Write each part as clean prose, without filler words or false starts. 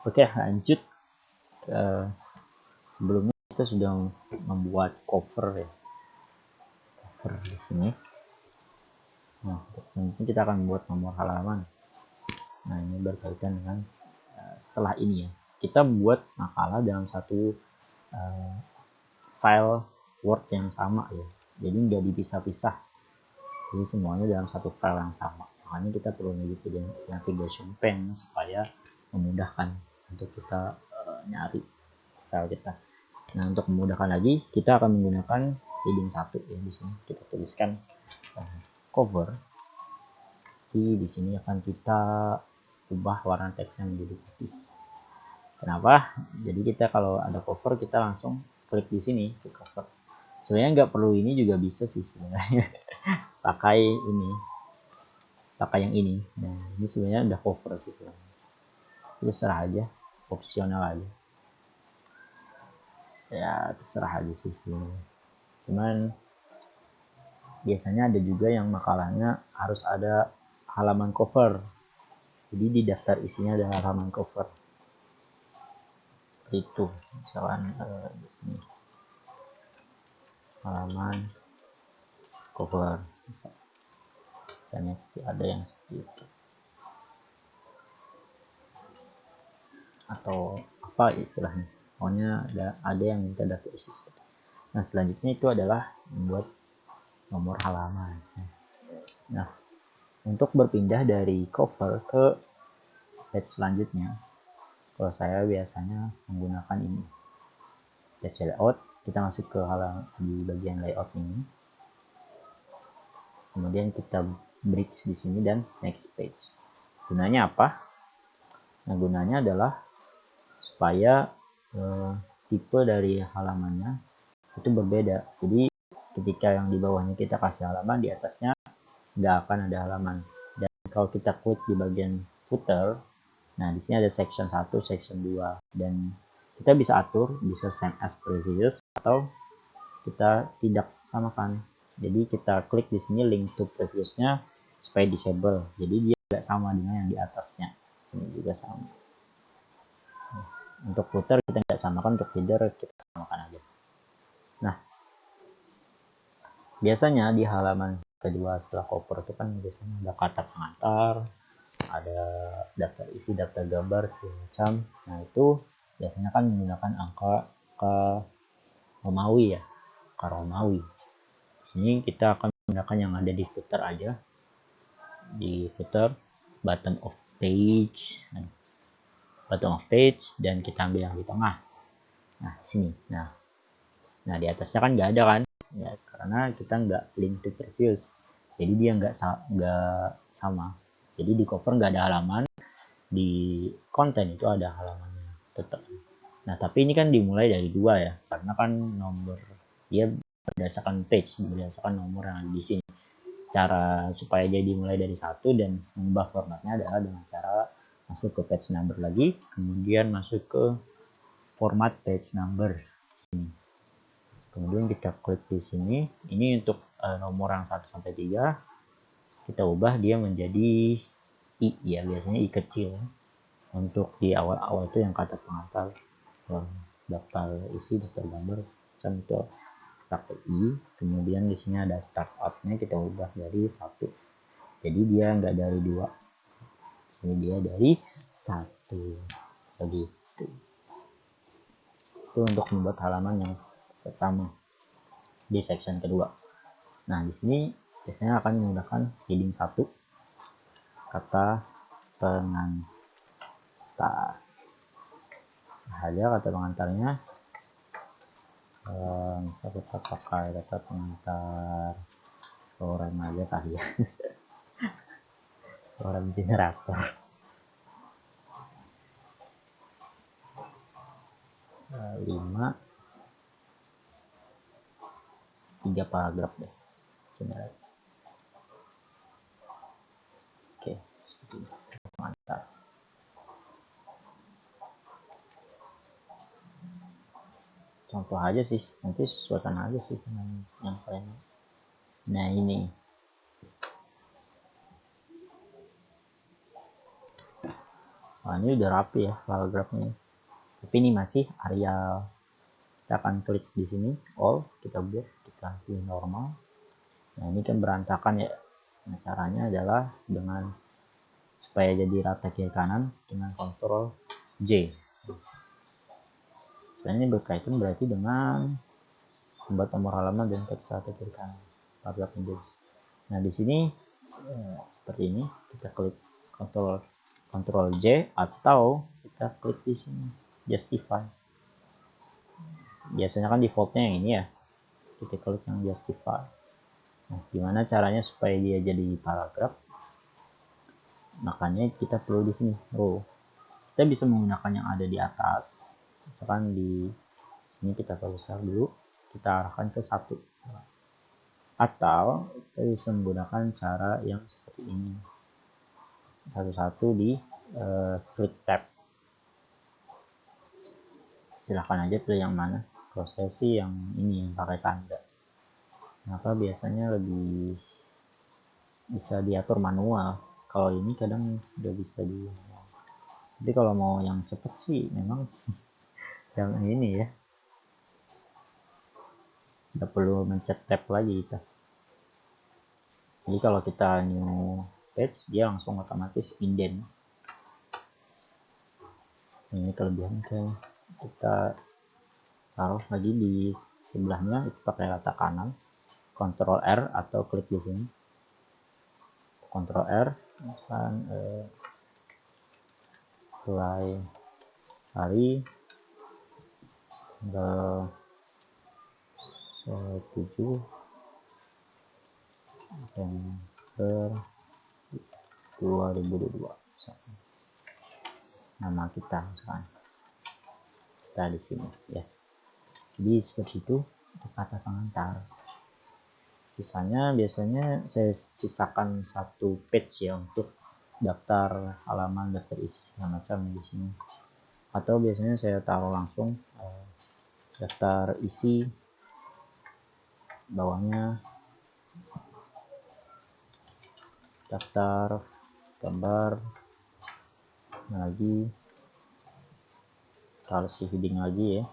Oke, lanjut. Sebelumnya kita sudah membuat cover ya, cover di sini. Nah, selanjutnya kita akan membuat nomor halaman. Nah, ini berkaitan dengan setelah ini ya, kita buat makalah dalam satu file Word yang sama ya, jadi nggak dipisah-pisah, jadi semuanya dalam satu file yang sama. Makanya kita perlu mengikuti navigation pane supaya memudahkan untuk kita nyari file kita. Nah, untuk memudahkan lagi, kita akan menggunakan heading 1 ya. Di sini kita tuliskan cover. Di sini akan kita ubah warna teksnya menjadi putih. Kenapa? Jadi kita kalau ada cover, kita langsung klik di sini ke cover. Sebenarnya nggak perlu ini juga bisa sih sebenarnya. pakai yang ini. Nah, ini sebenarnya udah cover sih sebenarnya. Terserah aja, opsional aja. Ya terserah aja sih sebenarnya. Cuman biasanya ada juga yang makalahnya harus ada halaman cover. Jadi di daftar isinya ada halaman cover. Seperti itu. Misalkan di sini halaman cover. Misalnya sih ada yang seperti itu. Atau apa istilahnya? Pokoknya ada yang minta daftar isi. Nah, selanjutnya itu adalah membuat nomor halaman. Nah, untuk berpindah dari cover ke page selanjutnya, kalau saya biasanya menggunakan ini, page layout. Kita masuk ke halaman di bagian layout ini, kemudian kita bridge di sini dan next page. Gunanya apa? Nah, gunanya adalah supaya tipe dari halamannya itu berbeda. Jadi ketika yang di bawahnya kita kasih halaman, di atasnya nggak akan ada halaman. Dan kalau kita klik di bagian footer, nah di sini ada section 1, section 2, dan kita bisa atur, bisa same as previous atau kita tidak samakan. Jadi kita klik di sini link to previousnya supaya disable. Jadi dia tidak sama dengan yang di atasnya. Sini juga sama. Untuk footer kita nggak samakan, untuk header kita samakan aja. Nah, biasanya di halaman kedua setelah cover itu kan biasanya ada kata pengantar, ada daftar isi, daftar gambar semacam. Nah, itu biasanya kan menggunakan angka Romawi ya, angka Romawi. Sini kita akan menggunakan yang ada di footer aja. Di footer, button of page, dan kita ambil yang di tengah. Nah, sini. Nah, di atasnya kan nggak ada kan? Ya, karena kita nggak link to previous. Jadi dia nggak sama. Jadi di cover nggak ada halaman, di konten itu ada halamannya tetap. Nah, tapi ini kan dimulai dari 2 ya, karena kan nomor dia berdasarkan page, berdasarkan nomor yang ada di sini. Cara supaya dia dimulai dari 1 dan mengubah formatnya adalah dengan cara masuk ke page number lagi, kemudian masuk ke format page number sini. Kemudian kita klik di sini. Ini untuk nomor yang 1 sampai 3. Kita ubah dia menjadi I ya, biasanya I kecil. Untuk di awal-awal itu yang kata pengantar, daftar isi, daftar gambar, macam itu pakai I. Kemudian di sini ada startup-nya, kita ubah dari 1. Jadi dia nggak dari 2. Di sini dia dari 1. Begitu. Itu untuk membuat halaman yang pertama di section kedua. Nah, di sini biasanya akan menggunakan heading 1, kata pengantar. Saja kata pengantarnya bisa kita pakai kata pengantar lorem aja kali ya. Lorem generator. 5 3 paragraf deh. Generator. Oke, seperti itu. Pengantar. Contoh aja sih, nanti sesuaikan aja sih dengan yang kalian. Nah, ini Nah, ini udah rapi ya paragrafnya, tapi ini masih Arial. Kita akan klik di sini all, kita buat, kita pilih normal. Nah ini kan berantakan ya. Nah caranya adalah dengan supaya jadi rata kiri kanan dengan Ctrl J. Sebenarnya ini berkaitan berarti dengan membuat nomor halaman dan teks rata kiri kanan. Paragraf index. Nah di sini seperti ini, kita klik Ctrl J atau kita klik di sini justify. Biasanya kan defaultnya yang ini ya, kita klik yang justify. Nah gimana caranya supaya dia jadi paragraf? Makanya kita perlu di sini row. Kita bisa menggunakan yang ada di atas, misalkan di sini kita perbesar dulu, kita arahkan ke 1, atau kita bisa menggunakan cara yang seperti ini, satu-satu di klik tab. Silahkan aja pilih yang mana. Kalau saya sih yang ini, yang pakai tanda. Kenapa? Biasanya lebih bisa diatur manual. Kalau ini kadang nggak bisa di manual. Tapi kalau mau yang cepet sih memang yang ini ya, nggak perlu mencet tab lagi kita. Jadi kalau kita new page, dia langsung otomatis indent. Ini kelebihan kita taruh lagi di sebelahnya, itu pakai rata kanan, Ctrl R atau klik di sini, Ctrl R, misalkan mulai hari tanggal 7 November 2022, nama kita misalkan kita di sini ya. Jadi seperti itu untuk kata pengantar. Sisanya biasanya saya sisakan satu page ya untuk daftar halaman, daftar isi segala macam di sini. Atau biasanya saya taruh langsung daftar isi, bawahnya daftar gambar, lagi taruh si heading lagi ya,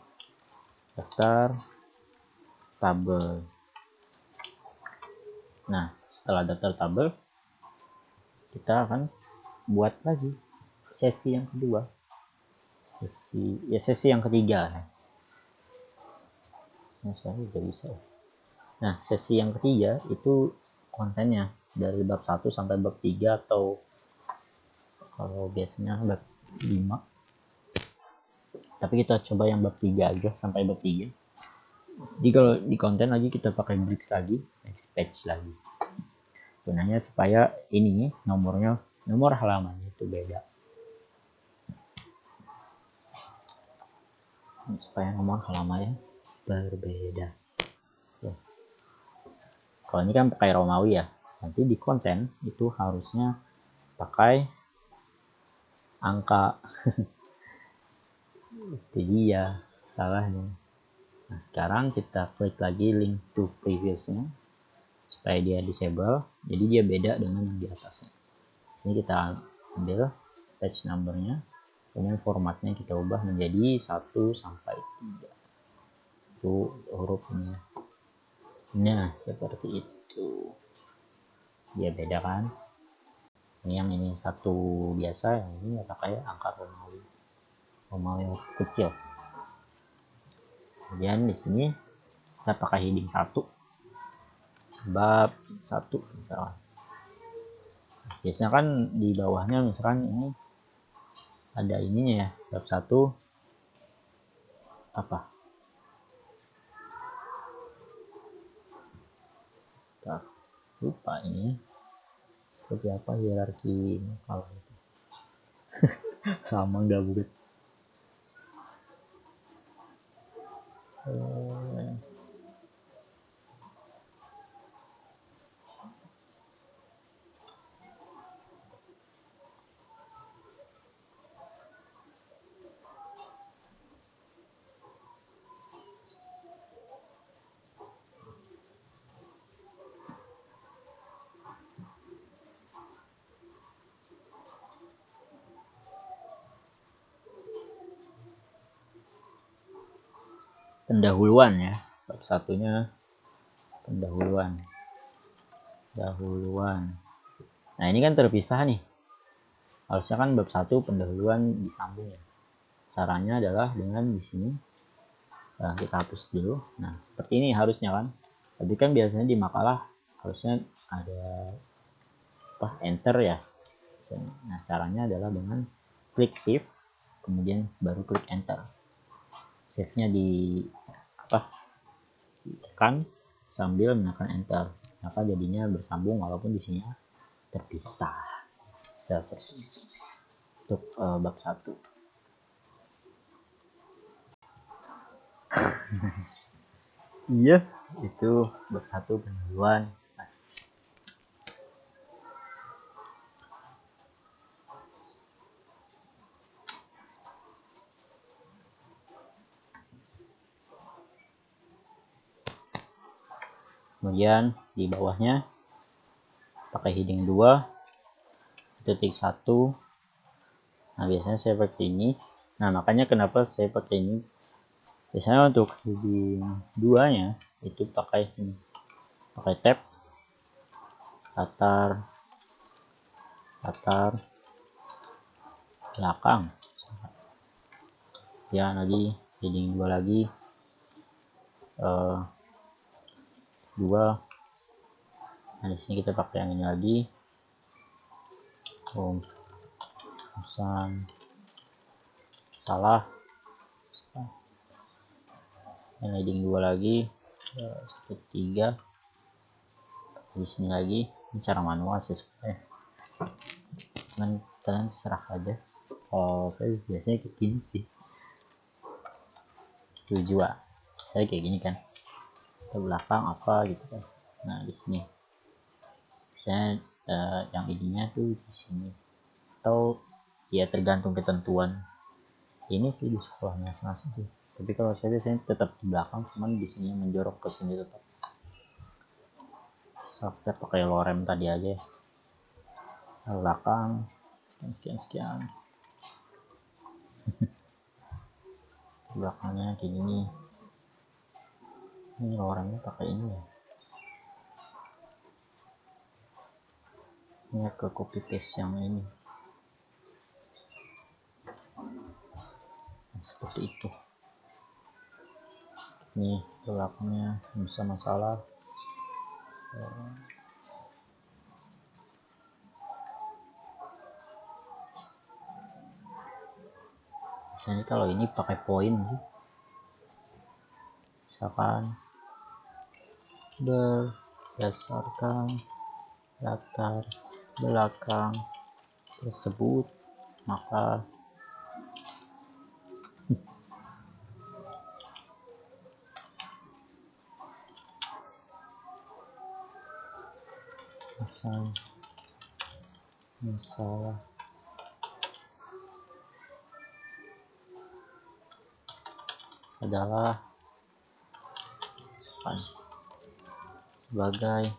daftar tabel. Nah setelah daftar tabel, kita akan buat lagi sesi yang kedua, sesi yang ketiga. Nah sesi yang ketiga itu kontennya dari bab 1 sampai bab 3, atau kalau biasanya bab 5, tapi kita coba yang bab 3 aja sampai bab 3. Jadi kalau di konten lagi kita pakai bricks lagi, next page lagi, gunanya supaya ini nomor halamannya itu beda, supaya nomor halamannya berbeda ya. Kalau ini kan pakai Romawi ya, nanti di konten itu harusnya pakai angka. Itu dia salahnya. Nah sekarang kita klik lagi link to previousnya supaya dia disable, jadi dia beda dengan yang di atasnya. Ini kita ambil page numbernya, kemudian formatnya kita ubah menjadi 1 sampai 3, itu hurufnya. Nah seperti itu, dia beda kan. Ini yang ini satu biasa, yang ini pakai angka Romawi kecil. Kemudian di sini kita pakai heading 1, bab 1 misalkan. Biasanya kan di bawahnya misalkan ini ada ininya ya, bab 1 apa, kita lupa ini seperti apa hierarki kalau itu. Lama nggak buat. pendahuluan ya. Bab satunya pendahuluan. Nah ini kan terpisah nih. Harusnya kan bab 1 pendahuluan disambung ya. Caranya adalah dengan di sini. Nah, kita hapus dulu. Nah seperti ini harusnya kan. Tapi kan biasanya di makalah harusnya ada enter ya. Nah caranya adalah dengan klik shift, kemudian baru klik enter. Shift-nya ditekan sambil menekan enter, maka jadinya bersambung walaupun di sini terpisah. Seperti ini untuk bab 1. Iya, itu bab 1 pendahuluan. Kemudian di bawahnya pakai heading 2 titik 1. Nah biasanya saya pakai ini. Nah makanya kenapa saya pakai ini, biasanya untuk heading 2 nya itu pakai tab latar belakang ya. Lagi heading 2 lagi 2. Nah di sini kita pakai yang ini lagi, pesan salah. Yang heading 2 lagi 1/3 di sini lagi. Ini cara manual sih sebenarnya, kalian serah aja. Saya biasanya kayak gini sih, tujuan saya kayak gini kan, ke belakang apa gitu kan. Nah di sini misalnya yang ininya tuh di sini, atau ya tergantung ketentuan ini sih di sekolahnya masing-masing sih. Tapi kalau saya biasanya tetap di belakang, cuman di sini menjorok ke sini tetap. Saya pakai lorem tadi aja, belakang sekian. Belakangnya kayak gini. Ini loremnya pakai ini ya. Ini ke copy paste yang ini. Seperti itu. Nih belakangnya bisa masalah. Misalnya kalau ini pakai poin sih, misalkan berdasarkan latar belakang tersebut, maka masalah adalah sebagai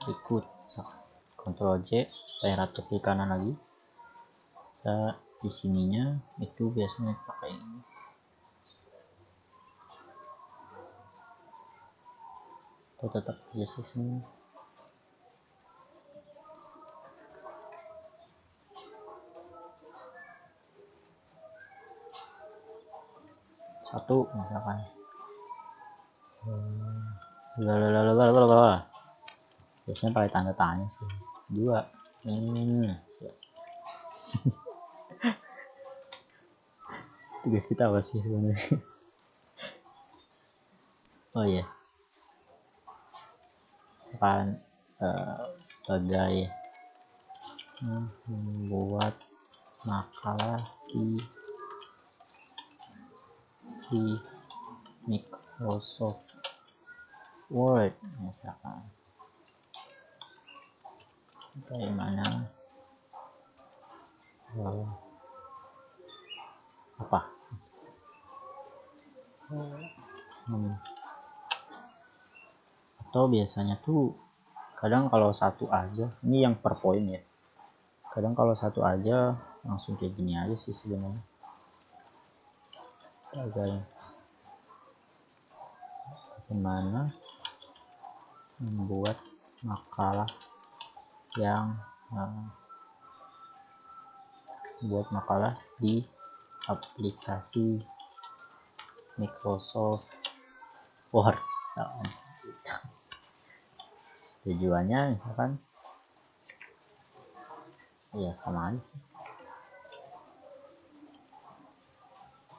berikut. Ctrl J supaya rata kiri kanan lagi. Di sininya itu biasanya pakai ini. Atau tetap biasa sini. Satu misalkan. Biasanya pakai tanda tanya sih. 2. Tugas kita apa sih sebenarnya? Oh iya. Misalkan sebagai membuat makalah di Microsoft Word, misalkan bagaimana atau biasanya tuh kadang kalau satu aja, ini yang per poin ya, kadang kalau satu aja langsung kayak gini aja sih sebenarnya. bagaimana membuat makalah yang di aplikasi Microsoft Word. Tujuannya misalkan ya sama aja sih,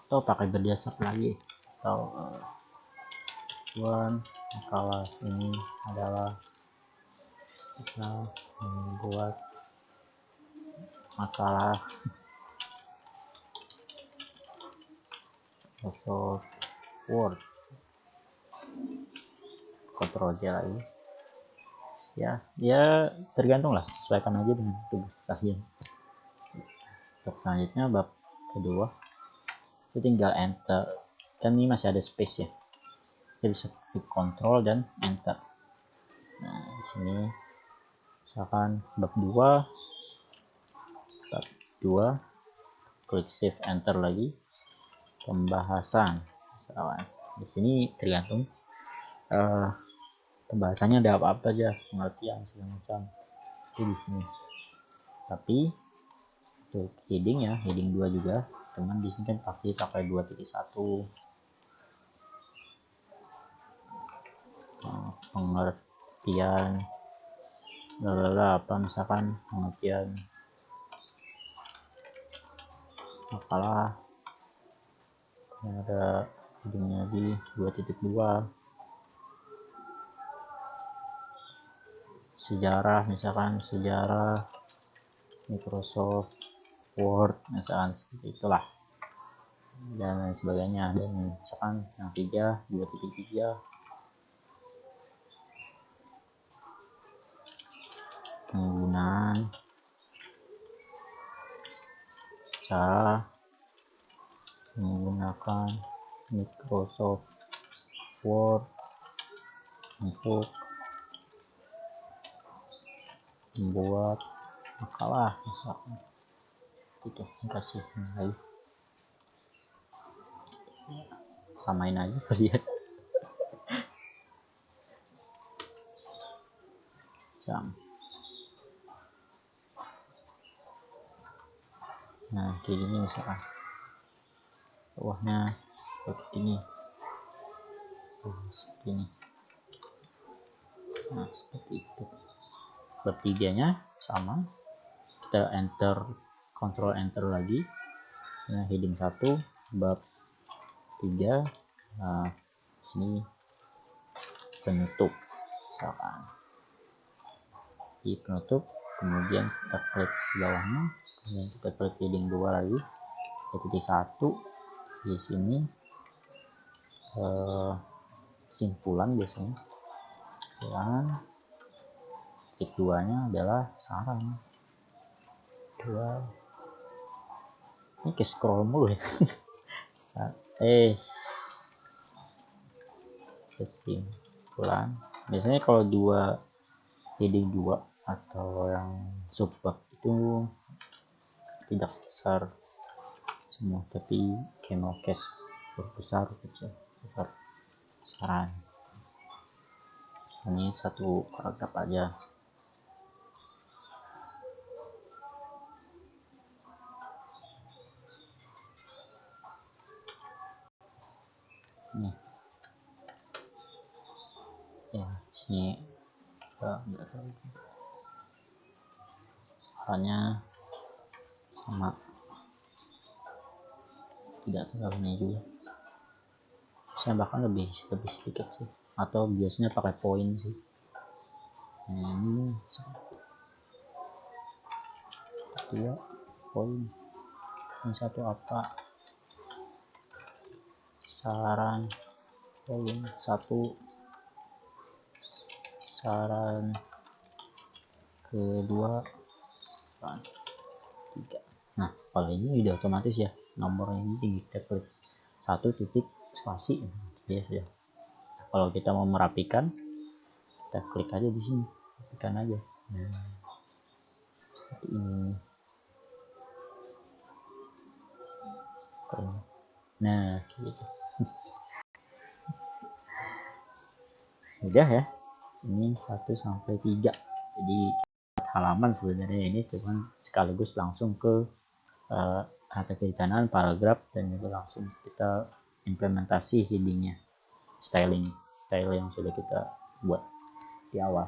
atau pakai berdasar lagi, atau makalah ini adalah bisa membuat makalah Microsoft Word. Ctrl J lagi. Ya tergantung lah, sesuaikan aja dengan tugas kalian. Untuk selanjutnya bab kedua itu tinggal enter, kan ini masih ada space ya, kita bisa klik Ctrl dan enter. Nah di sini misalkan bab 2 klik save, enter lagi, pembahasan misalkan. Di sini tergantung pembahasannya ada apa aja, pengertian segala macam itu di sini. Tapi untuk heading ya, heading 2 juga, teman di sini kan pakai 2.1 pengertian apa misalkan pengertian makalah, ada headingnya di 2.2 sejarah, misalkan sejarah Microsoft Word misalkan seperti itulah, dan lain sebagainya. Dan misalkan yang 2.3 penggunaan cara menggunakan Microsoft Word untuk membuat makalah misalkan itu. Kasih lagi, samain aja kalian jam. Nah kayak gini misalkan bawahnya seperti ini, seperti ini. Nah seperti itu. Bab 3 nya sama, kita enter, Ctrl enter lagi. Nah heading 1 bab 3, nah sini penutup misalkan di penutup, kemudian kita klik di bawahnya, kemudian kita klik heading 2 lagi, titik 1 di sini simpulan biasanya, dan titik 2 nya adalah saran. Ini ke scroll mulu ya. Kesimpulan biasanya kalau heading 2 atau yang subbab itu tidak besar semua, tapi camel case besar kecil besar saran. Ini satu paragraf aja. Nih ya, sini enggak tahu hanya sama, tidak terlalu juga, saya bahkan lebih sedikit sih, atau biasanya pakai poin sih. Nah ini dia poin. Yang satu apa, saran poin 1, saran kedua, saran 3. Nah kalau ini udah otomatis ya, nomornya ini kita klik 1 titik spasi ya. Kalau kita mau merapikan, kita klik aja di sini, rapikan aja. Nah seperti ini. Nah gitu. Udah ya, ini 1 sampai 3. Jadi halaman sebenarnya ini cuman sekaligus langsung ke kata kanan, paragraf, dan juga langsung kita implementasi headingnya, style yang sudah kita buat di awal.